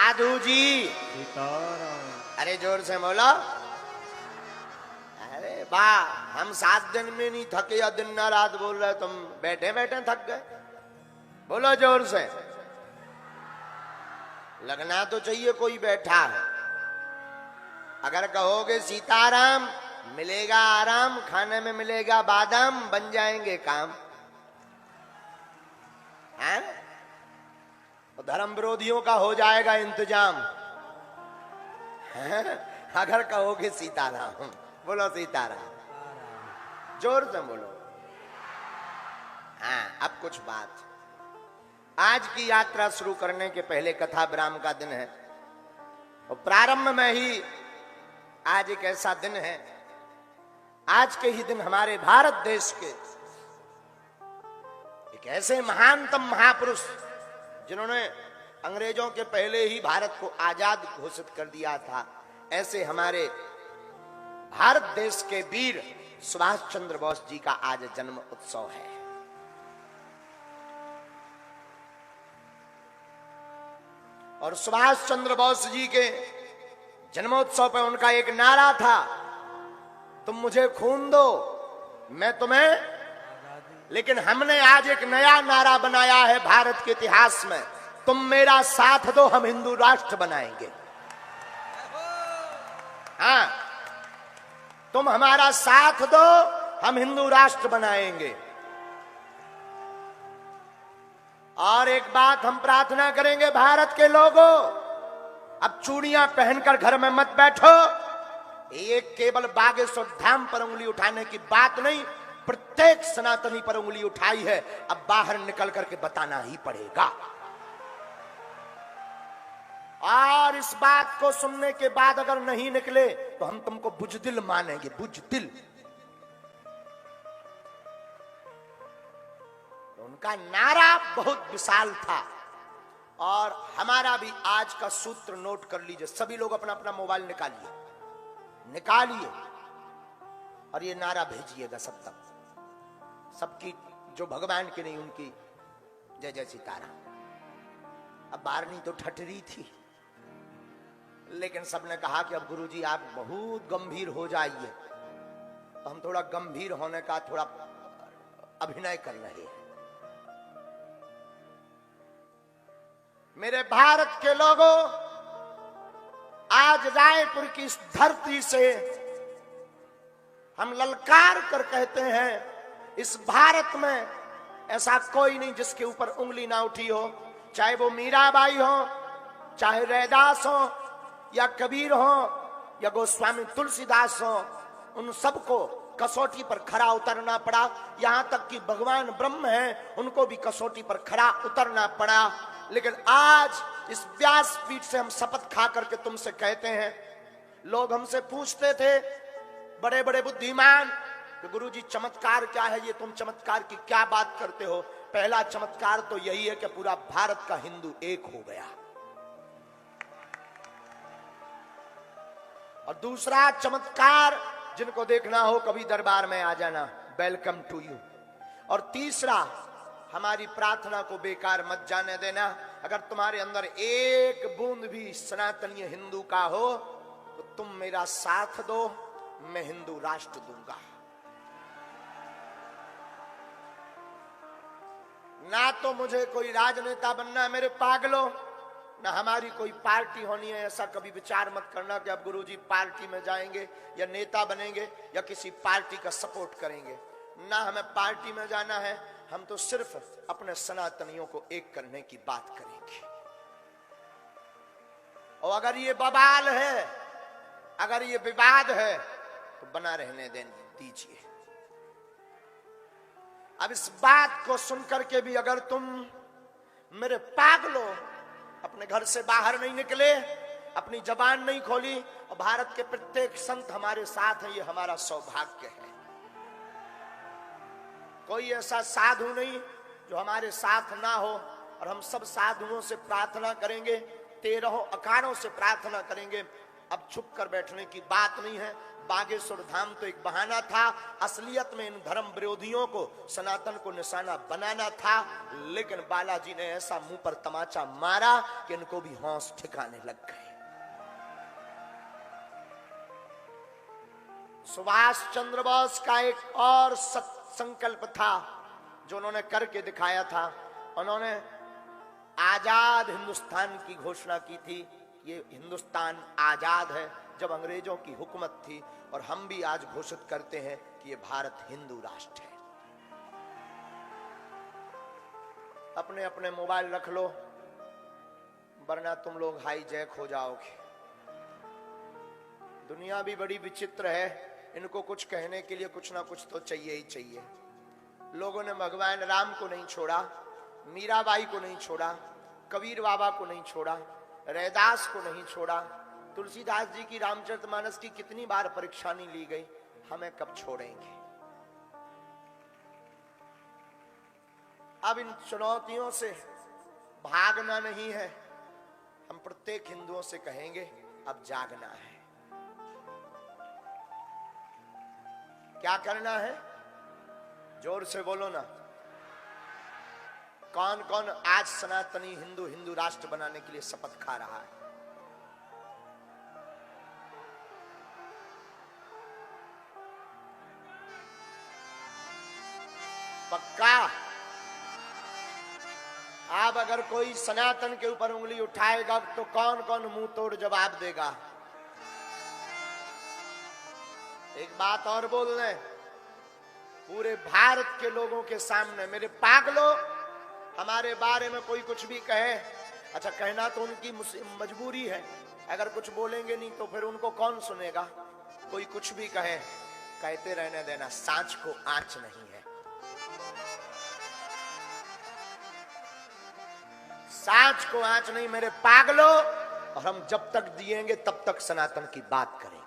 साधु जी सीताराम। अरे जोर से बोलो। अरे वाह, हम 7 दिन में नहीं थके या दिन ना रात बोल रहे, तुम बैठे बैठे थक गए। बोलो जोर से। लगना तो चाहिए कोई बैठा है। अगर कहोगे सीताराम मिलेगा आराम, खाने में मिलेगा बादाम, बन जाएंगे काम है? तो धर्म विरोधियों का हो जाएगा इंतजाम है? अगर कहोगे सीताराम, बोलो सीताराम, जोर से बोलो। हाँ, अब कुछ बात। आज की यात्रा शुरू करने के पहले कथा विराम का दिन है और प्रारंभ में ही आज एक ऐसा दिन है, आज के ही दिन हमारे भारत देश के एक ऐसे महानतम महापुरुष जिन्होंने अंग्रेजों के पहले ही भारत को आजाद घोषित कर दिया था, ऐसे हमारे भारत देश के वीर सुभाष चंद्र बोस जी का आज जन्म उत्सव है। और सुभाष चंद्र बोस जी के जन्मोत्सव पर उनका एक नारा था, तुम मुझे खून दो मैं तुम्हें। लेकिन हमने आज एक नया नारा बनाया है भारत के इतिहास में, तुम मेरा साथ दो हम हिंदू राष्ट्र बनाएंगे। हाँ, तुम हमारा साथ दो हम हिंदू राष्ट्र बनाएंगे। और एक बात हम प्रार्थना करेंगे भारत के लोगों, अब चूड़ियां पहनकर घर में मत बैठो। ये केवल बागेश्वर धाम पर उंगली उठाने की बात नहीं, प्रत्येक सनातनी पर उंगली उठाई है, अब बाहर निकल करके बताना ही पड़ेगा। और इस बात को सुनने के बाद अगर नहीं निकले तो हम तुमको बुजदिल मानेंगे, बुजदिल। उनका नारा बहुत विशाल था और हमारा भी आज का सूत्र नोट कर लीजिए। सभी लोग अपना अपना मोबाइल निकालिए और ये नारा भेजिएगा सब तक, सबकी जो भगवान की नहीं उनकी जय जय सीताराम। अब बारनी तो ठटरी थी, लेकिन सबने कहा कि अब गुरुजी आप बहुत गंभीर हो जाइए, तो हम थोड़ा गंभीर होने का थोड़ा अभिनय कर रहे हैं। मेरे भारत के लोगों, आज रायपुर की इस धरती से हम ललकार कर कहते हैं, इस भारत में ऐसा कोई नहीं जिसके ऊपर उंगली ना उठी हो, चाहे वो मीराबाई हो, चाहे रैदास हो, या कबीर हो, या गोस्वामी तुलसीदास हो। उन सबको कसौटी पर खरा उतरना पड़ा। यहां तक कि भगवान ब्रह्म हैं, उनको भी कसौटी पर खरा उतरना पड़ा। लेकिन आज इस व्यासपीठ से हम शपथ खा करके तुमसे कहते हैं, लोग हमसे पूछते थे बड़े बड़े बुद्धिमान कि गुरुजी चमत्कार क्या है, ये तुम चमत्कार की क्या बात करते हो। पहला चमत्कार तो यही है कि पूरा भारत का हिंदू एक हो गया, और दूसरा चमत्कार जिनको देखना हो कभी दरबार में आ जाना, वेलकम टू यू। और तीसरा, हमारी प्रार्थना को बेकार मत जाने देना। अगर तुम्हारे अंदर एक बूंद भी सनातनीय हिंदू का हो तो तुम मेरा साथ दो, मैं हिंदू राष्ट्र दूंगा। ना तो मुझे कोई राजनेता बनना है मेरे पागलों, ना हमारी कोई पार्टी होनी है। ऐसा कभी विचार मत करना कि अब गुरुजी पार्टी में जाएंगे या नेता बनेंगे या किसी पार्टी का सपोर्ट करेंगे। ना हमें पार्टी में जाना है, हम तो सिर्फ अपने सनातनियों को एक करने की बात करेंगे। और अगर ये बवाल है, अगर ये विवाद है, तो बना रहने दीजिए। अब इस बात को सुनकर के भी अगर तुम मेरे पागलों अपने घर से बाहर नहीं निकले, अपनी जबान नहीं खोली, और भारत के प्रत्येक संत हमारे साथ हैं, ये हमारा सौभाग्य है। कोई ऐसा साधु नहीं जो हमारे साथ ना हो, और हम सब साधुओं से प्रार्थना करेंगे, 13 अखाड़ों से प्रार्थना करेंगे अब छुप कर बैठने की बात नहीं है। बागेश्वर धाम तो एक बहाना था, असलियत में इन धर्म विरोधियों को सनातन को निशाना बनाना था। लेकिन बालाजी ने ऐसा मुंह पर तमाचा मारा कि इनको भी होश ठिकाने लग गए। सुभाष चंद्र बोस का एक और संकल्प था जो उन्होंने करके दिखाया था। उन्होंने आजाद हिंदुस्तान की घोषणा की थी। ये हिंदुस्तान आजाद है जब अंग्रेजों की हुकूमत थी, और हम भी आज घोषित करते हैं कि ये भारत हिंदू राष्ट्र है। अपने अपने मोबाइल रख लो, वरना तुम लोग हाईजैक हो जाओगे। दुनिया भी बड़ी विचित्र है, इनको कुछ कहने के लिए कुछ ना कुछ तो चाहिए ही चाहिए। लोगों ने भगवान राम को नहीं छोड़ा, मीराबाई को नहीं छोड़ा, कबीर बाबा को नहीं छोड़ा, रैदास को नहीं छोड़ा, तुलसीदास जी की रामचरितमानस की कितनी बार परीक्षा नहीं ली गई, हमें कब छोड़ेंगे। अब इन चुनौतियों से भागना नहीं है, हम प्रत्येक हिंदुओं से कहेंगे अब जागना है। क्या करना है? जोर से बोलो ना। कौन कौन आज सनातनी हिंदू राष्ट्र बनाने के लिए शपथ खा रहा है? पक्का? अब अगर कोई सनातन के ऊपर उंगली उठाएगा तो कौन कौन मुंह तोड़ जवाब देगा? एक बात और बोल रहे, पूरे भारत के लोगों के सामने, मेरे पागलों, हमारे बारे में कोई कुछ भी कहे, अच्छा कहना तो उनकी मजबूरी है, अगर कुछ बोलेंगे नहीं तो फिर उनको कौन सुनेगा। कोई कुछ भी कहे, कहते रहने देना, सांच को आंच नहीं है। सांच को आंच नहीं मेरे पागलों, और हम जब तक जिएंगे तब तक सनातन की बात करें।